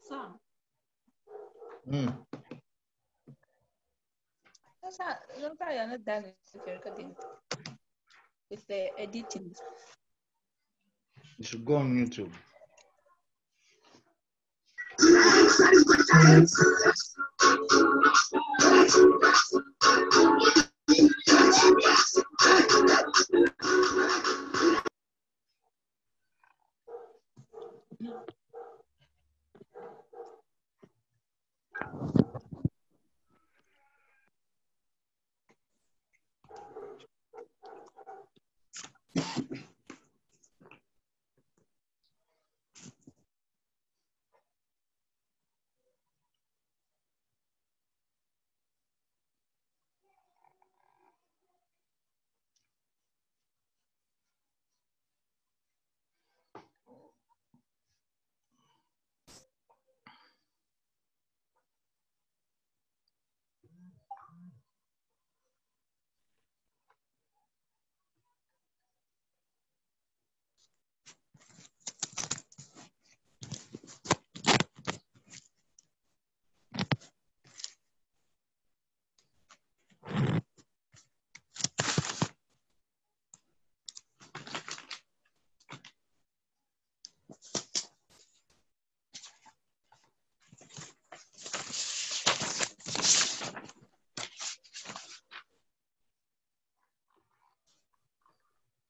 Sir. Sasa, you're not done with the recording. With the editing. You should go on YouTube.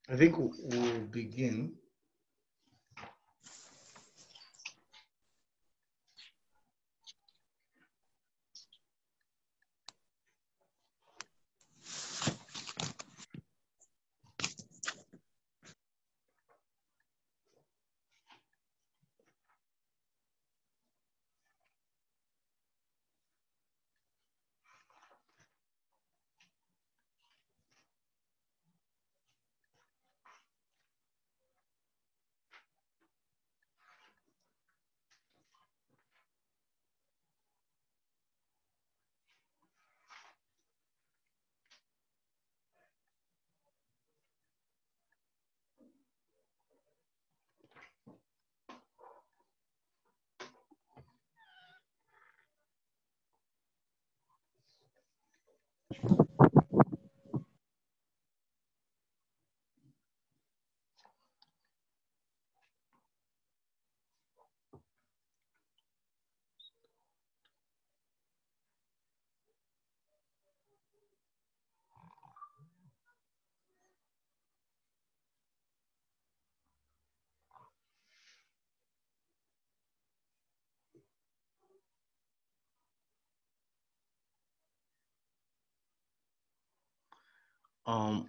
I think we'll begin.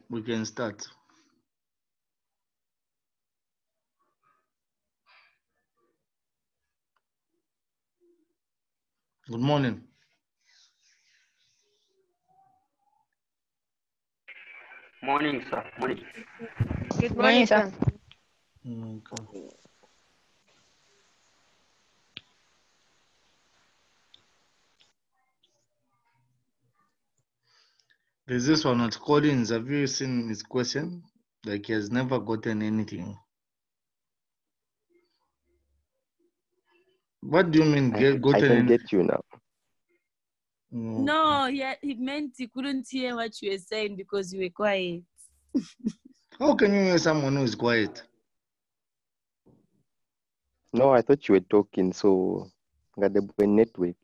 We can start. Good morning. Morning, sir. Morning. Good morning, sir. Okay. There's this one at Collins. Have you seen his question? Like he has never gotten anything. What do you mean gotten? I can get you now. No, he meant he couldn't hear what you were saying because you were quiet. How can you hear someone who is quiet? No, I thought you were talking, so got the network.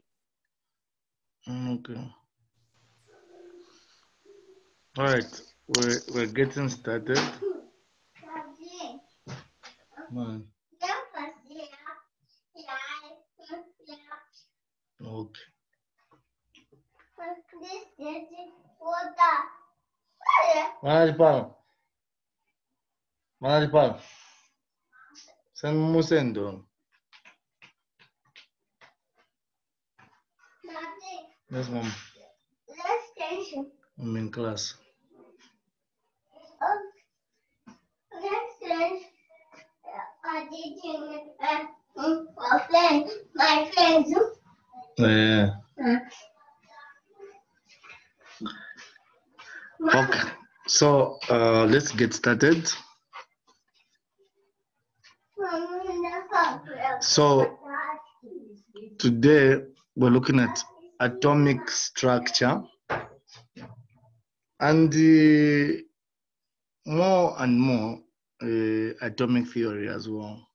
Okay. All right, we're getting started. Man. Okay. Manajipal. San Musendo. Yes, mom. I'm in class. My friends. Yeah. Okay. So let's get started. So today we're looking at atomic structure and more and more atomic theory as well.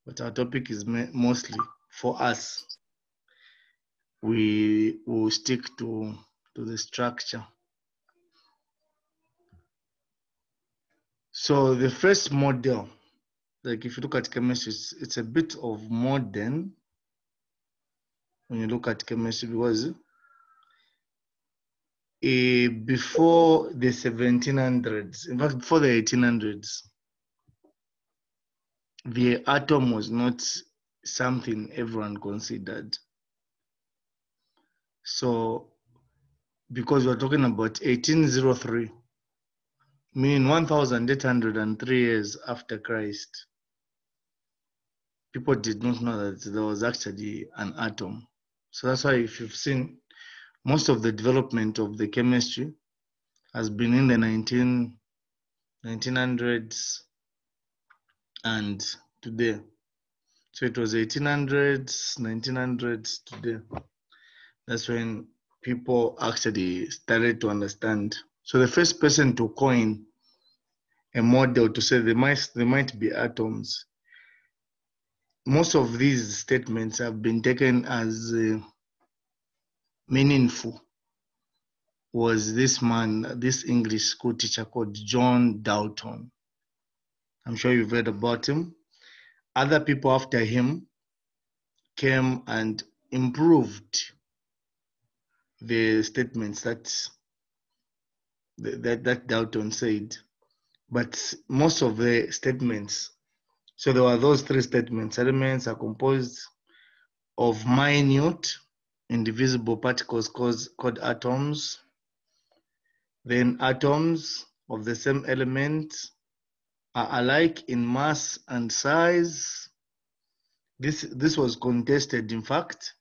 But our topic is mostly for us. We will stick to the structure. So the first model, like if you look at chemistry, it's a bit of modern when you look at chemistry, because before the 1700s, in fact before the 1800s, the atom was not something everyone considered. So because we're talking about 1803, meaning 1803 years after Christ, people did not know that there was actually an atom. So that's why if you've seen, most of the development of the chemistry has been in the 1900s and today. So it was 1800s, 1900s, today. That's when people actually started to understand. So the first person to coin a model to say there might be atoms, most of these statements have been taken as meaningful, was this man, this English school teacher called John Dalton. I'm sure you've read about him. Other people after him came and improved the statements that Dalton said. But most of the statements, so there were those three statements: elements are composed of minute, indivisible particles called atoms. Then atoms of the same element are alike in mass and size. This was contested, in fact,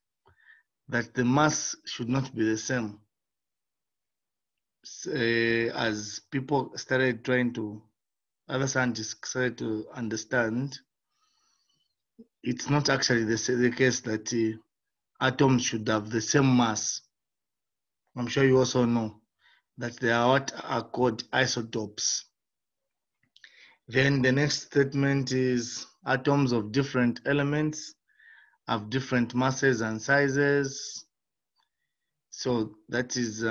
that the mass should not be the same. As people started other scientists started to understand, it's not actually the case that atoms should have the same mass. I'm sure you also know that they are what are called isotopes. Then the next statement is atoms of different elements have different masses and sizes. So that is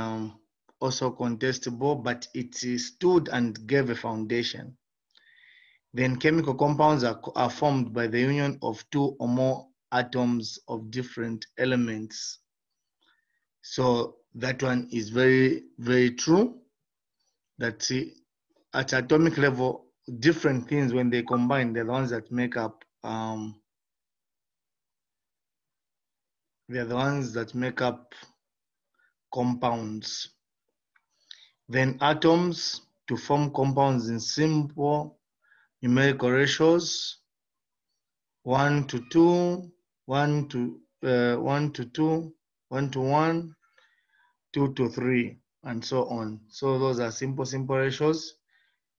also contestable, but it stood and gave a foundation. Then chemical compounds are formed by the union of two or more atoms of different elements. So that one is very, very true, that at atomic level, different things, when they combine, they're the ones that make up compounds. Then atoms to form compounds in simple numerical ratios, 1 to 2, 1 to 2, 1 to 1, 2 to 3, and so on. So those are simple ratios.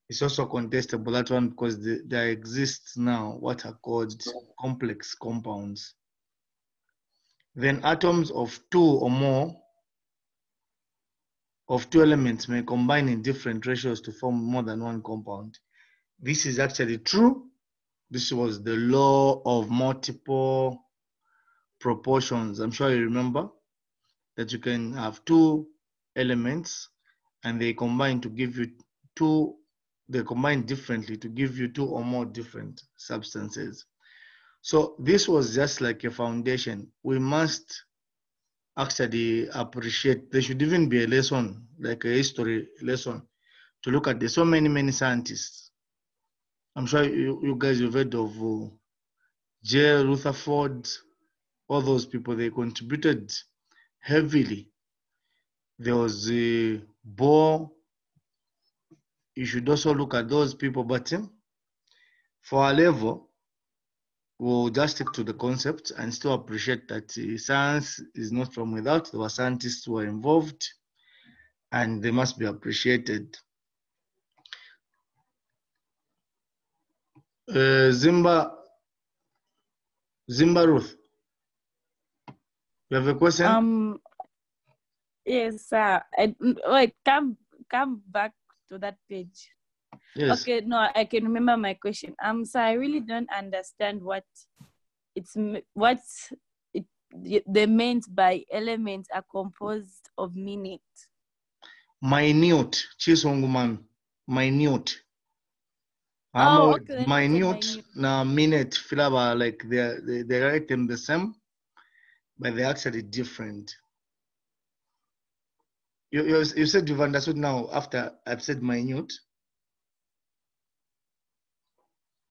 It's also contestable, that one, because there exists now what are called complex compounds. Then atoms of two elements may combine in different ratios to form more than one compound. This is actually true. This was the law of multiple proportions. I'm sure you remember that you can have two elements and they combine to give you they combine differently to give you two or more different substances. So this was just like a foundation. We must actually appreciate, there should even be a lesson, like a history lesson, to look at so many scientists. I'm sure you guys have heard of J. Rutherford, all those people, they contributed heavily. There was Bohr. You should also look at those people, but for our level, we'll just stick to the concept and still appreciate that science is not from without. There were scientists who were involved and they must be appreciated. Zimba Ruth, You have a question? Yes, sir. Wait, come back to that page. Yes. Okay, no, I can remember my question. So I really don't understand what they meant by elements are composed of minute. Minute, Chisonguman, minute. Oh, okay. Minute, na minute, filaba, like they write them the same, but they're actually different. You said you've understood now after I've said minute?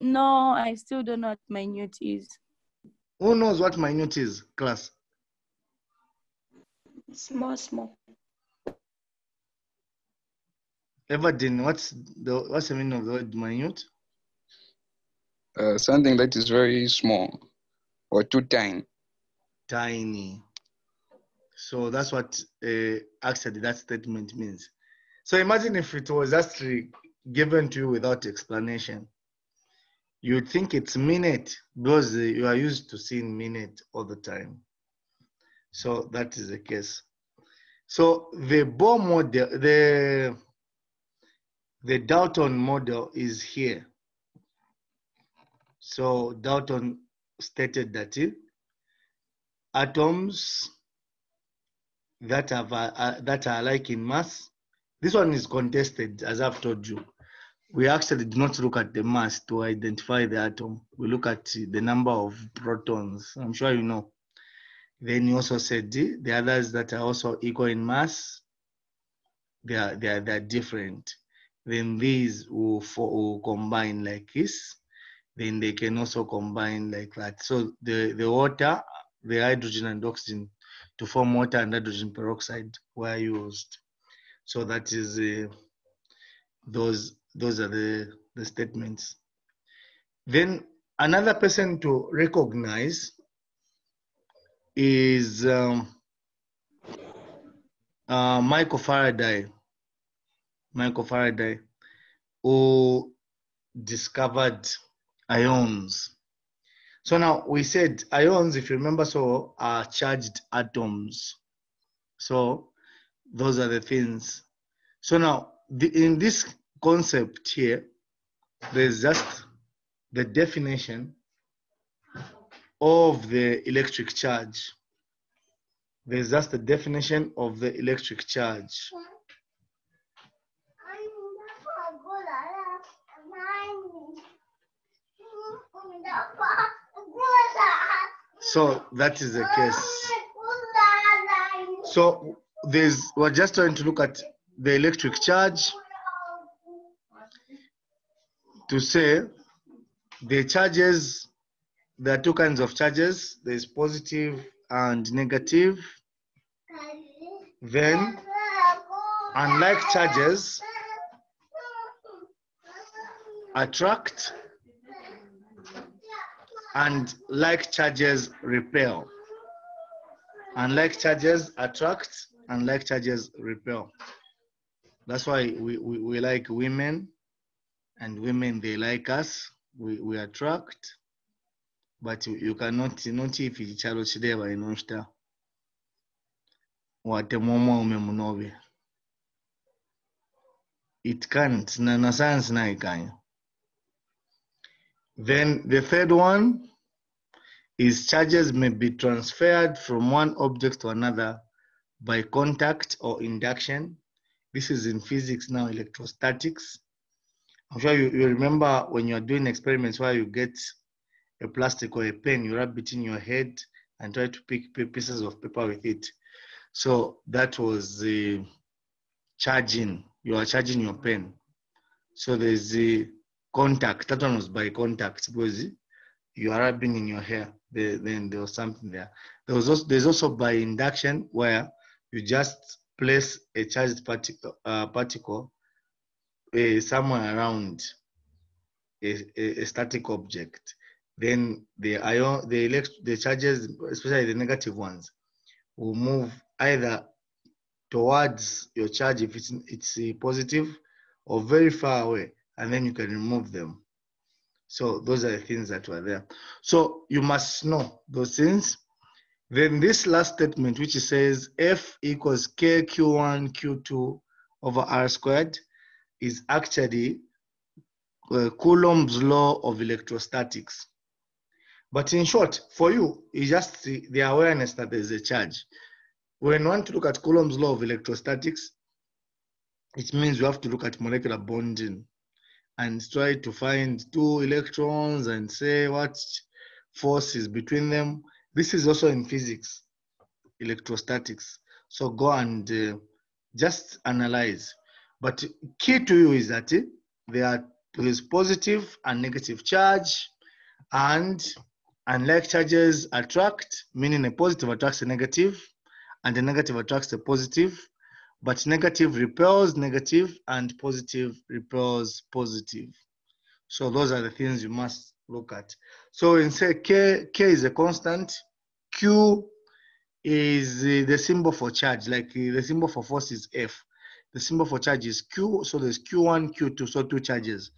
No, I still don't know what minute is. Who knows what minute is, class? Small. Everdeen, what's the meaning of the word minute? Something that is very small or too tiny. Tiny. So that's what actually that statement means. So imagine if it was actually given to you without explanation. You'd think it's minute because you are used to seeing minute all the time. So that is the case. So the Bohr model, the Dalton model is here. So Dalton stated that atoms that are alike in mass. This one is contested, as I've told you. We actually do not look at the mass to identify the atom. We look at the number of protons. I'm sure you know. Then you also said the others that are also equal in mass, they are different. Then these will combine like this. Then they can also combine like that. So the water, the hydrogen and oxygen to form water and hydrogen peroxide were used. So that is those are the statements. Then another person to recognize is Michael Faraday. Michael Faraday, who discovered ions. So now we said ions, if you remember, so are charged atoms. So those are the things. So now in this concept here, there's just the definition of the electric charge. There's just the definition of the electric charge. So that is the case. So we're just trying to look at the electric charge to say the charges. There are two kinds of charges. There's positive and negative. Then, unlike charges attract and like charges repel. Unlike charges attract and like charges repel. That's why we like women, and women, they like us. We attract, but you cannot if ichalo chideba inoshta wate momo umemunobe. It can't. Na science na ikanya. Then the third one is charges may be transferred from one object to another by contact or induction. This is in physics now, electrostatics. I'm sure you remember when you're doing experiments where you get a plastic or a pen, you rub it in your head and try to pick pieces of paper with it. So that was the charging. You are charging your pen. So there's the contact. That one was by contact because you are rubbing in your hair. Then there was something there. There's also by induction where you just place a charged particle somewhere around a static object. Then the charges, especially the negative ones, will move either towards your charge if it's positive, or very far away, and then you can remove them. So those are the things that were there. So you must know those things. Then this last statement, which says F equals K Q1 Q2 over R squared, is actually Coulomb's law of electrostatics. But in short, for you, it's just the awareness that there's a charge. When you want to look at Coulomb's law of electrostatics, it means you have to look at molecular bonding and try to find two electrons and say what force is between them. This is also in physics, electrostatics. So go and just analyze. But key to you is that there is positive and negative charge, and unlike charges attract, meaning a positive attracts a negative and a negative attracts a positive, but negative repels negative and positive repels positive. So those are the things you must look at. So in say K is a constant, Q is the symbol for charge, like the symbol for force is F. The symbol for charge is Q, so there's Q1, Q2, so two charges.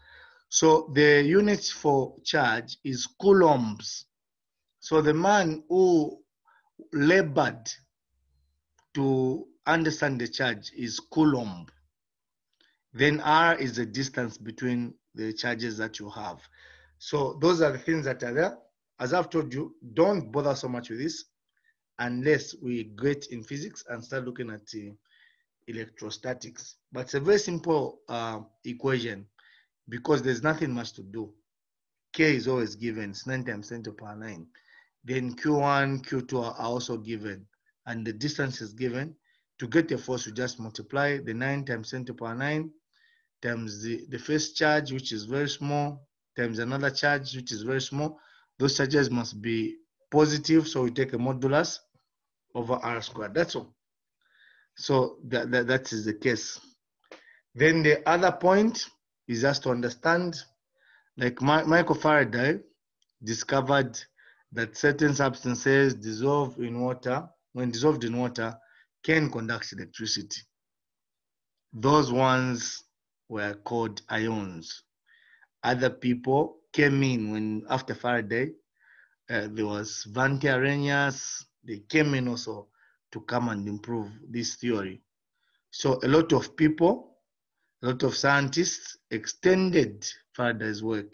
So the unit for charge is coulombs. So the man who labored to understand the charge is coulomb. Then R is the distance between the charges that you have. So those are the things that are there. As I've told you, don't bother so much with this unless we get in physics and start looking at electrostatics. But it's a very simple equation because there's nothing much to do. K is always given, it's 9 times 10 to the power 9. Then Q1, Q2 are also given, and the distance is given. To get the force, you just multiply the 9 times 10 to the power 9 times the first charge, which is very small, times another charge, which is very small. Those charges must be positive, so we take a modulus over R squared. That's all. So that is the case. Then the other point is just to understand, like Michael Faraday discovered that certain substances dissolve in water, when dissolved in water, can conduct electricity. Those ones were called ions. Other people came in when after Faraday, there was Svante Arrhenius, they came in also to come and improve this theory. So a lot of people, a lot of scientists extended Faraday's work.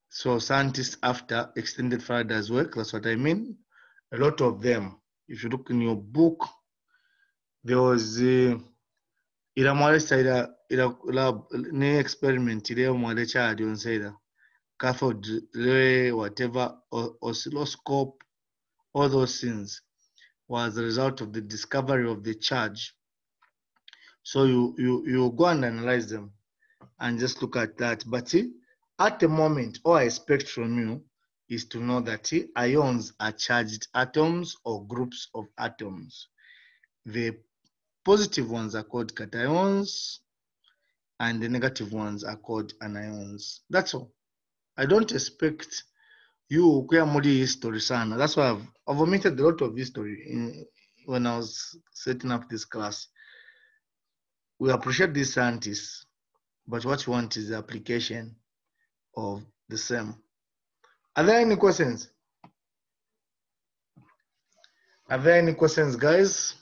So scientists after extended Faraday's work, that's what I mean. A lot of them, if you look in your book, there was ila mwale saida ila ne experiment ile mwale charge on saida cathode ray, whatever, oscilloscope, all those things was the result of the discovery of the charge. So you go and analyze them and just look at that. But at the moment, all I expect from you is to know that ions are charged atoms or groups of atoms. The positive ones are called cations and the negative ones are called anions. That's all. I don't expect you kuya mudi history sana. That's why I've omitted a lot of history when I was setting up this class. We appreciate these scientists, but what we want is the application of the same. Are there any questions? Are there any questions, guys?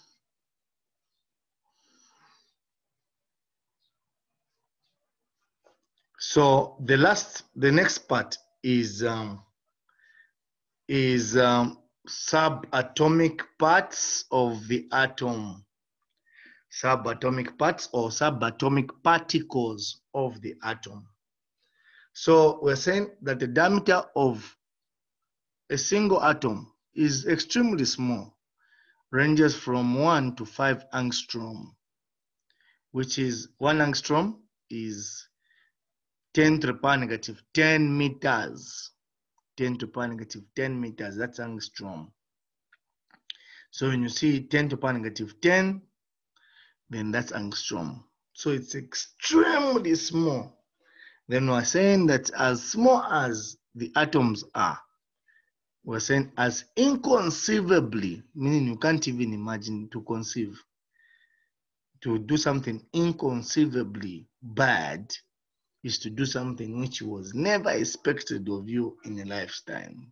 So the next part is subatomic parts of the atom. Subatomic parts or subatomic particles of the atom. So we're saying that the diameter of a single atom is extremely small, ranges from 1 to 5 angstrom, which is 1 angstrom is 10 to the power negative 10 meters. 10 to the power negative 10 meters, that's angstrom. So when you see 10 to the power negative 10, then that's angstrom. So it's extremely small. Then we're saying that as small as the atoms are, we're saying as inconceivably, meaning you can't even imagine to conceive, to do something inconceivably bad is to do something which was never expected of you in a lifetime.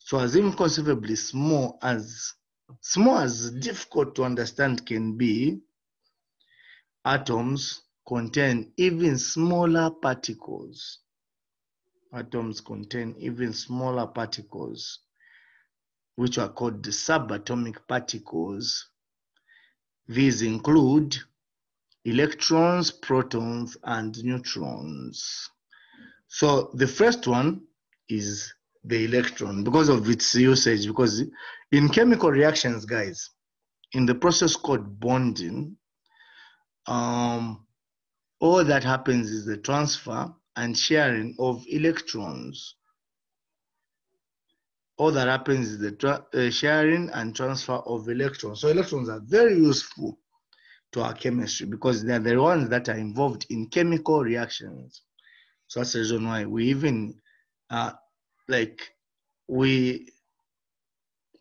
So as inconceivably small as difficult to understand can be, atoms contain even smaller particles. Atoms contain even smaller particles, which are called the subatomic particles. These include electrons, protons, and neutrons. So the first one is the electron because of its usage, because in chemical reactions, guys, in the process called bonding, all that happens is the transfer and sharing of electrons. All that happens is the sharing and transfer of electrons. So electrons are very useful to our chemistry because they're the ones that are involved in chemical reactions. So that's the reason why we even we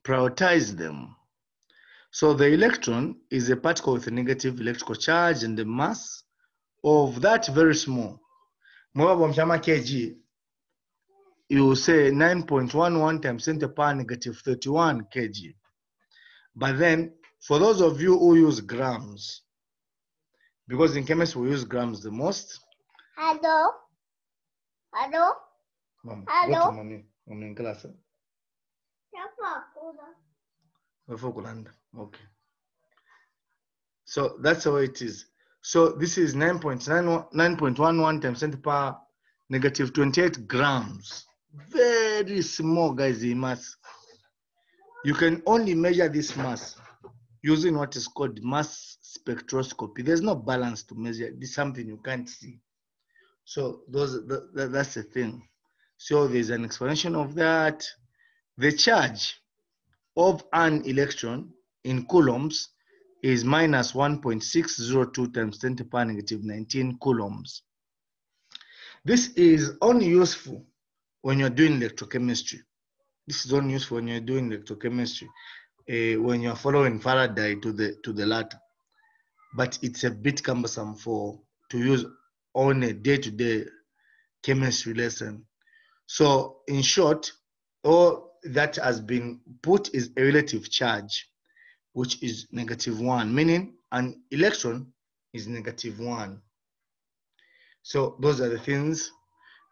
prioritize them. So the electron is a particle with a negative electrical charge and the mass of that very small. Kg, you say 9.11 times 10 to the power negative 31 kg. But then, for those of you who use grams, because in chemistry we use grams the most. Hello? Hello? Mom, Hello? go to mommy. Mommy in class. Okay. So that's how it is. So this is 9.11 times 10 to the power negative 28 grams. Very small, guys, in mass. You can only measure this mass using what is called mass spectroscopy. There's no balance to measure. This is something you can't see. So that's the thing. So there's an explanation of that. The charge of an electron in coulombs is minus 1.602 times 10 to the power negative 19 coulombs. This is only useful when you're doing electrochemistry. This is only useful when you're doing electrochemistry, when you're following Faraday to the latter. But it's a bit cumbersome to use on a day-to-day chemistry lesson. So in short, all that has been put is a relative charge, which is -1, meaning an electron is -1. So those are the things.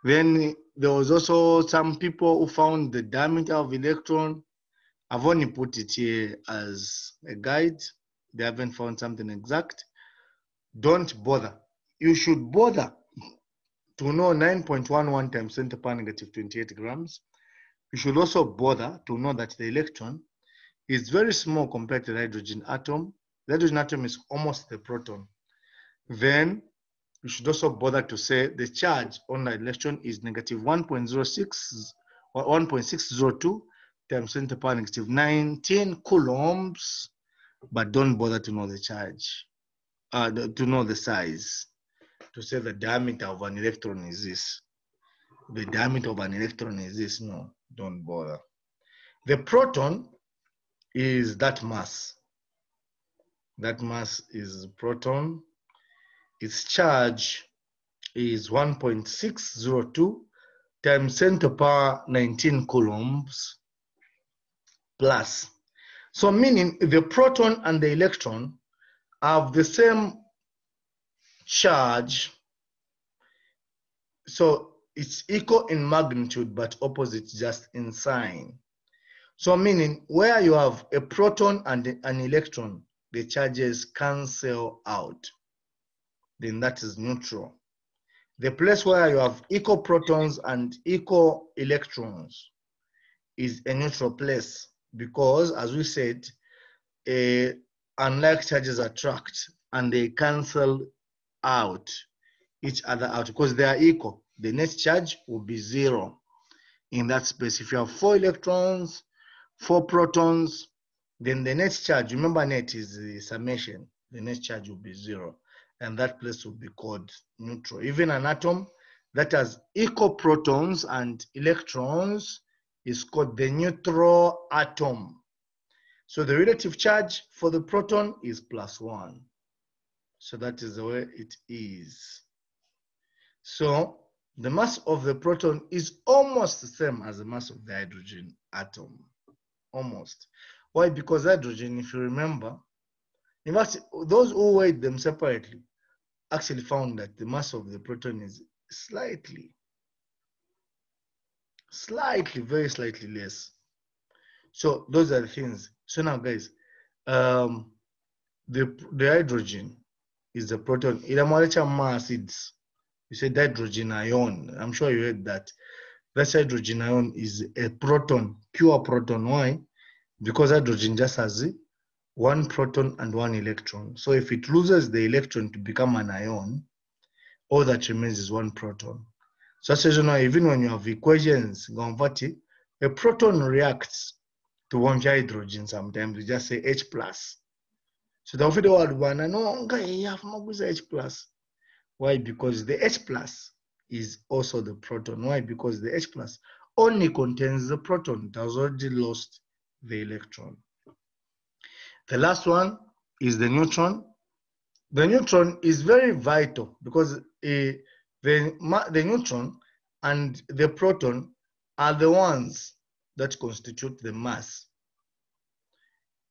Then there was also some people who found the diameter of electron. I've only put it here as a guide. They haven't found something exact. Don't bother. You should bother to know 9.11 times 10 to the power negative 28 grams. You should also bother to know that the electron is very small compared to the hydrogen atom. The hydrogen atom is almost the proton. Then you should also bother to say the charge on the electron is negative 1.06 or 1.602 times 10 to the power negative 19 coulombs, but don't bother to know the charge, to know the size, to say the diameter of an electron is this. The diameter of an electron is this. No, don't bother. The proton is that mass. That mass is proton. Its charge is 1.602 times 10 to the power 19 coulombs plus. So meaning the proton and the electron have the same charge. So it's equal in magnitude but opposite just in sign. So meaning where you have a proton and an electron, the charges cancel out. Then that is neutral. The place where you have equal protons and equal electrons is a neutral place because, as we said, unlike charges attract and they cancel out each other out because they are equal. The net charge will be 0 in that space. If you have 4 electrons, 4 protons, then the net charge, remember net is the summation, the net charge will be 0. And that place will be called neutral. Even an atom that has equal protons and electrons is called the neutral atom. So the relative charge for the proton is +1. So that is the way it is. So the mass of the proton is almost the same as the mass of the hydrogen atom. Almost. Why? Because hydrogen, if you remember, in fact, those who weighed them separately actually found that the mass of the proton is slightly, very slightly less. So those are the things. So now, guys, the hydrogen is the proton. In a molecular mass, it's, you said hydrogen ion. I'm sure you heard that. That hydrogen ion is a proton, pure proton. Why? Because hydrogen just has one proton and one electron. So if it loses the electron to become an ion, all that remains is one proton. So as you know, even when you have equations, a proton reacts to one hydrogen sometimes. We just say H plus. So the word one, no, H plus. Why? Because the H plus is also the proton. Why? Because the H plus only contains the proton. It has already lost the electron. The last one is the neutron. The neutron is very vital because the neutron and the proton are the ones that constitute the mass.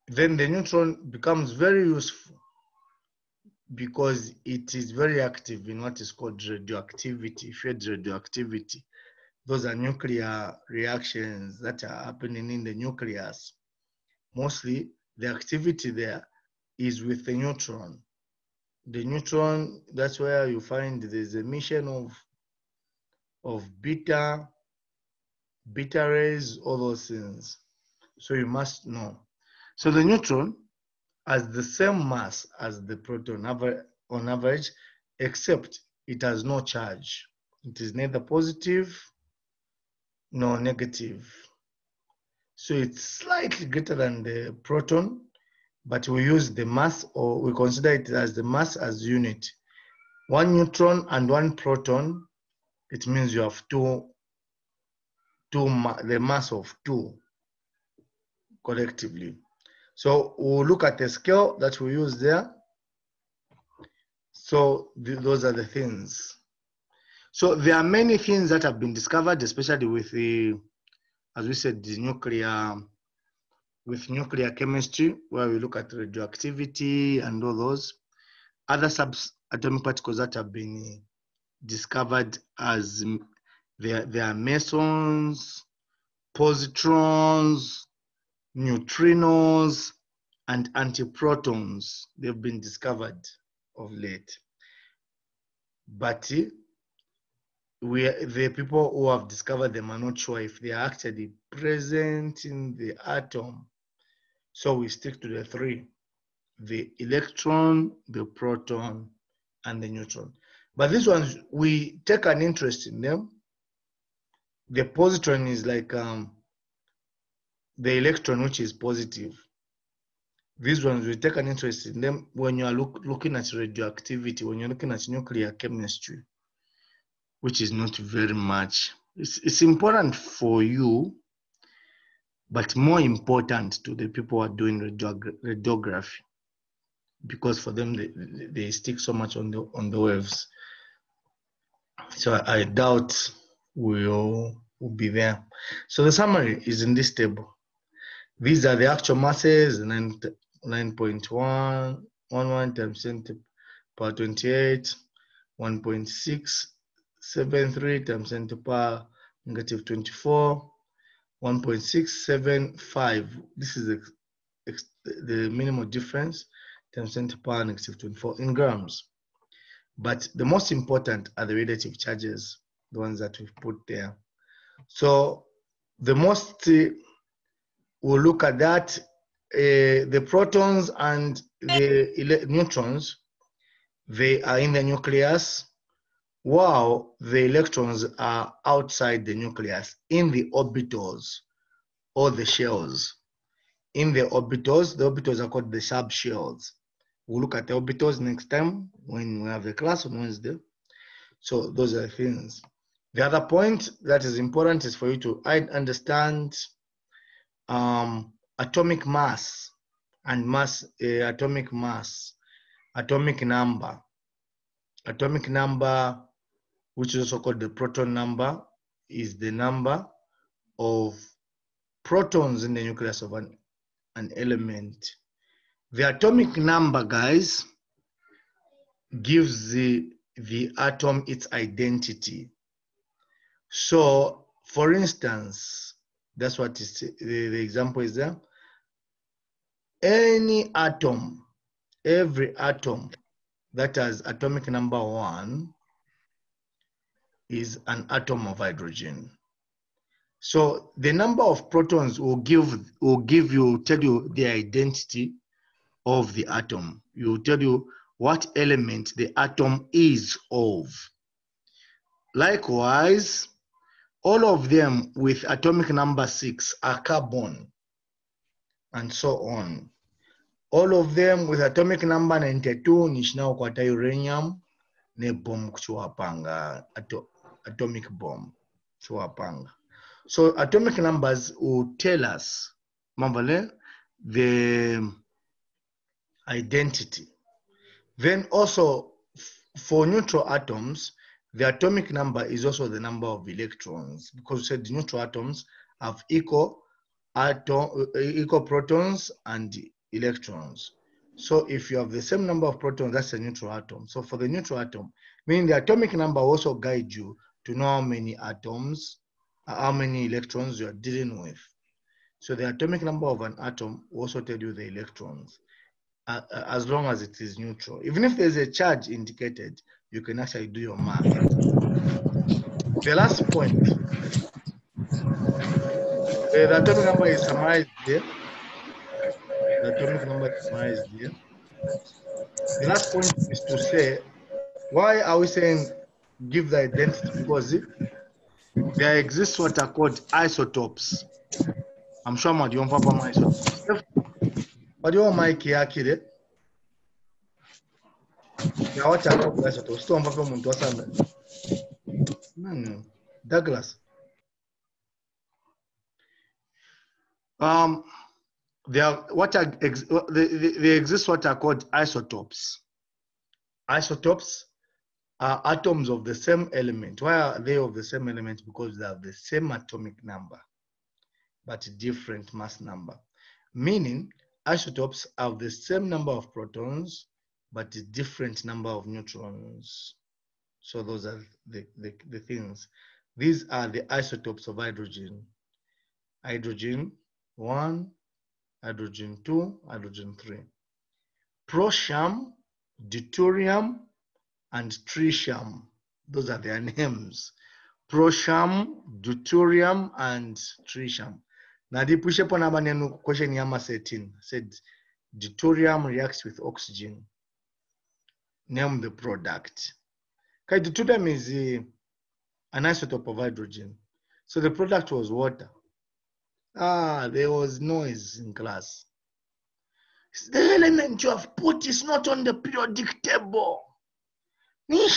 Then the neutron becomes very useful because it is very active in what is called radioactivity. If you had radioactivity, those are nuclear reactions that are happening in the nucleus. Mostly the activity there is with the neutron. The neutron, that's where you find there's emission of beta rays, all those things. So you must know. So the neutron has the same mass as the proton on average, except it has no charge. It is neither positive nor negative. So it's slightly greater than the proton, but we use the mass, or we consider it as the mass as unit. One neutron and one proton, it means you have the mass of two collectively. So we'll look at the scale that we use there. So those are the things. So there are many things that have been discovered, especially with as we said, the nuclear chemistry, where we look at radioactivity and all those other subatomic particles that have been discovered, as they are mesons, positrons, neutrinos, and antiprotons. They've been discovered of late. But the people who have discovered them are not sure if they are actually present in the atom. So we stick to the three: the electron, the proton, and the neutron. But these ones, we take an interest in them. The positron is like the electron, which is positive. These ones, we take an interest in them when you are looking at radioactivity, when you're looking at nuclear chemistry, which is not very much. It's important for you, but more important to the people who are doing radiography, because for them, they stick so much on the waves. So I doubt we'll be there. So the summary is in this table. These are the actual masses: 9.111 times 10 to the power 28, 1.673 times 10 to the power negative 24, 1.675. This is the minimal difference times 10 to the power negative 24 in grams. But the most important are the radiative charges, the ones that we've put there. So the most, we'll look at that, the protons and the neutrons, they are in the nucleus, while the electrons are outside the nucleus in the orbitals or the shells. In the orbitals are called the subshells. We'll look at the orbitals next time when we have the class on Wednesday. So those are the things. The other point that is important is for you to understand atomic mass and atomic mass, atomic number. Atomic number, which is also called the proton number, is the number of protons in the nucleus of an element. The atomic number, guys, gives the atom its identity. So, for instance, that's what is the example is there. Any atom, every atom that has atomic number 1 is an atom of hydrogen. So the number of protons will tell you the identity of the atom. It will tell you what element the atom is of. Likewise, all of them with atomic number 6 are carbon, and so on. All of them with atomic number 92 nishina ukwata uranium ne bomb kuchiwapanga, atomic bomb kuchiwapanga. So atomic numbers will tell us the identity. Then also for neutral atoms, the atomic number is also the number of electrons, because we said the neutral atoms have equal protons and electrons. So if you have the same number of protons, that's a neutral atom. So for the neutral atom, meaning the atomic number also guides you to know how many atoms, how many electrons you are dealing with. So the atomic number of an atom will also tell you the electrons, as long as it is neutral. Even if there's a charge indicated, you can actually do your math. The last point, the atomic number is summarized there. The atomic number is summarized there. The last point is to say, why are we saying give the identity? Because there exists what are called isotopes. I'm sure I'm doing papa my isotopes. What do you want my kid? Now what are called isotopes? Still on papa muntu wasanga. Douglas. There exist what are called isotopes. Isotopes are atoms of the same element. Why are they of the same element? Because they have the same atomic number, but different mass number. Meaning, isotopes have the same number of protons, but a different number of neutrons. So those are the things. These are the isotopes of hydrogen. Hydrogen 1, hydrogen 2, hydrogen 3. Protium, deuterium, and tritium. Those are their names. Protium, deuterium, and tritium. Now the push up on question Yama said deuterium reacts with oxygen. Name the product. Okay, deuterium is an isotope of hydrogen. So the product was water. There was noise in class. The element you have put is not on the periodic table. You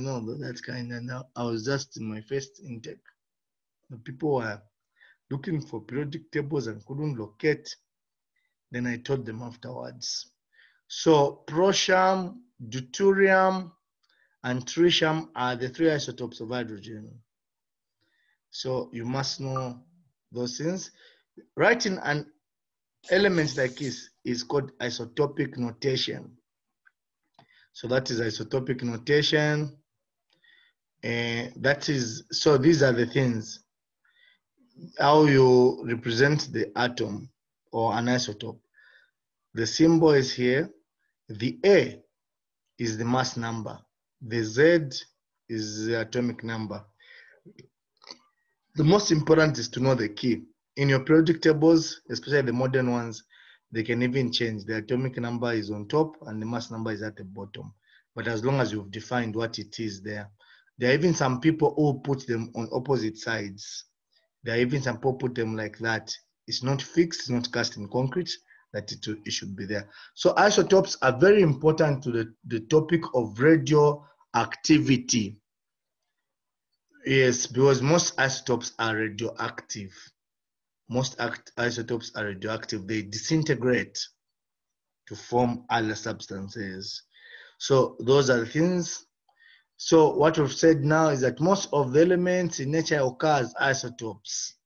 know, that's kind of now. I was just in my first intake. The people were looking for periodic tables and couldn't locate. Then I told them afterwards. So protium, deuterium, and tritium are the 3 isotopes of hydrogen. So you must know those things. Writing an element like this is called isotopic notation. So that is isotopic notation. So these are the things, how you represent the atom or an isotope. The symbol is here. The A is the mass number. The Z is the atomic number. The most important is to know the key. In your periodic tables, especially the modern ones, they can even change. The atomic number is on top and the mass number is at the bottom. But as long as you've defined what it is there. There are even some people who put them on opposite sides. There are even some people put them like that. It's not fixed, it's not cast in concrete, that it should be there. So isotopes are very important to the topic of radioactivity. Yes, because most isotopes are radioactive. Most isotopes are radioactive. They disintegrate to form other substances. So those are the things. So what we've said now is that most of the elements in nature occur as isotopes.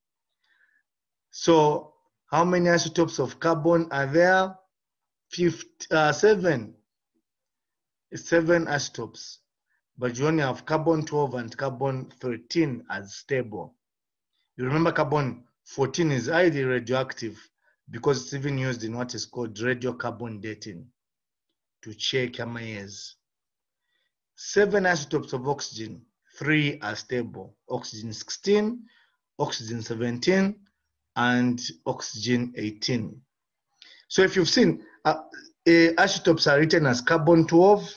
So how many isotopes of carbon are there? 7. 7 isotopes. But you only have carbon 12 and carbon 13 as stable. You remember carbon 14 is highly radioactive because it's even used in what is called radiocarbon dating to check years. 7 isotopes of oxygen, 3 are stable. Oxygen 16, oxygen 17, and oxygen 18. So if you've seen, isotopes are written as carbon 12,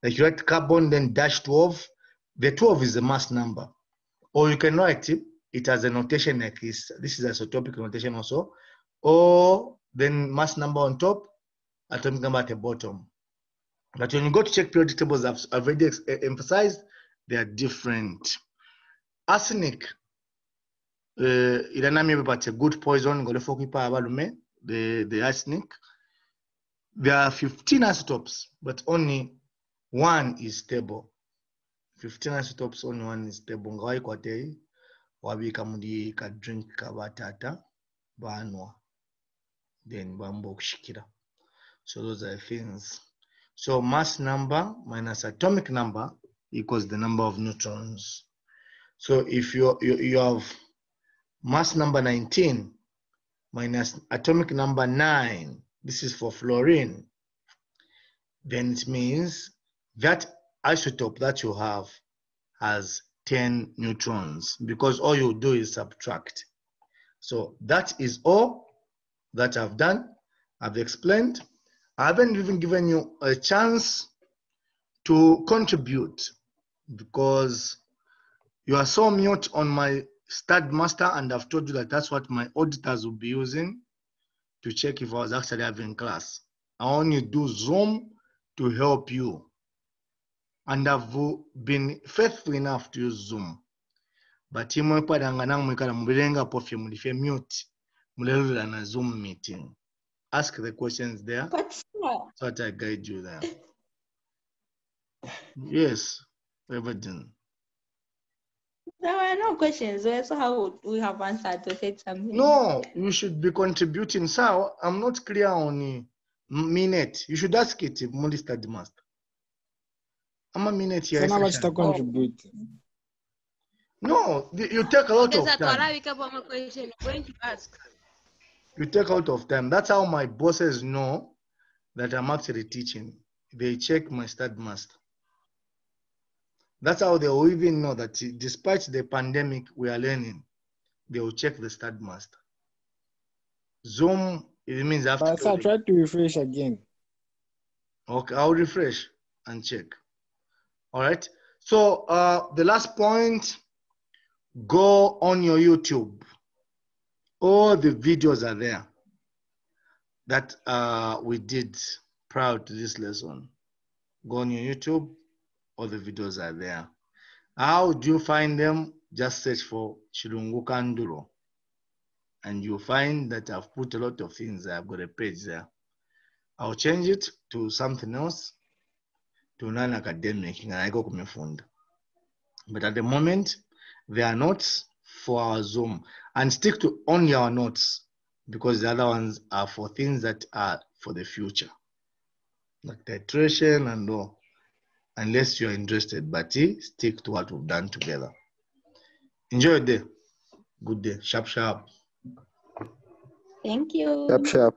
like you write carbon then dash 12. The 12 is the mass number. Or you can write it as a notation like this. This is isotopic notation also. Or then mass number on top, atomic number at the bottom. But when you go to check periodic tables, I've already emphasized, they are different. Arsenic, it's a good poison, the arsenic. There are 15 isotopes, but only 1 is stable. 15 isotopes, only 1 is stable. Ngawai kwate, wabi kamudi ka drink kabatata, banwa, then bambo kushikira. So those are things. So mass number minus atomic number equals the number of neutrons. So if you have mass number 19 minus atomic number 9, this is for fluorine, then it means that isotope that you have has 10 neutrons because all you do is subtract. So that is all that I've done. I've explained. I haven't even given you a chance to contribute because you are so mute on my stud master, and I've told you that that's what my auditors will be using to check if I was actually having class. I only do Zoom to help you, and I've been faithful enough to use Zoom. But himo padanga nang mwekala mbilenga pofye mulifye mute mulelula na Zoom meeting. Ask the questions there. But So that I guide you there. Yes, everything. there were no questions. So how would we have answered to say something? No, you should be contributing. So I'm not clear on minute. You should ask it if Mundi study master. I'm a minute here. Sana wachita contribute. No, you take a lot of There's a time. Torah question I'm going to ask. You take a lot of time. That's how my bosses know that I'm actually teaching. They check my stud master. That's how they will even know that despite the pandemic we are learning, they will check the stud master. Zoom, it means I have But to I try to refresh again. Okay, I'll refresh and check. All right. So the last point, go on your YouTube. All the videos are there that we did prior to this lesson. Go on your YouTube. All the videos are there. How do you find them? Just search for Chirungu Kanduro. And you'll find that I've put a lot of things there. I've got a page there. I'll change it to something else, to non-academic, and I go kumefunda. But at the moment, they are notes for our Zoom. And stick to only our notes, because the other ones are for things that are for the future. Like titration and all. Unless you're interested, but stick to what we've done together. Enjoy your day. Good day. Sharp, sharp. Thank you. Sharp, sharp.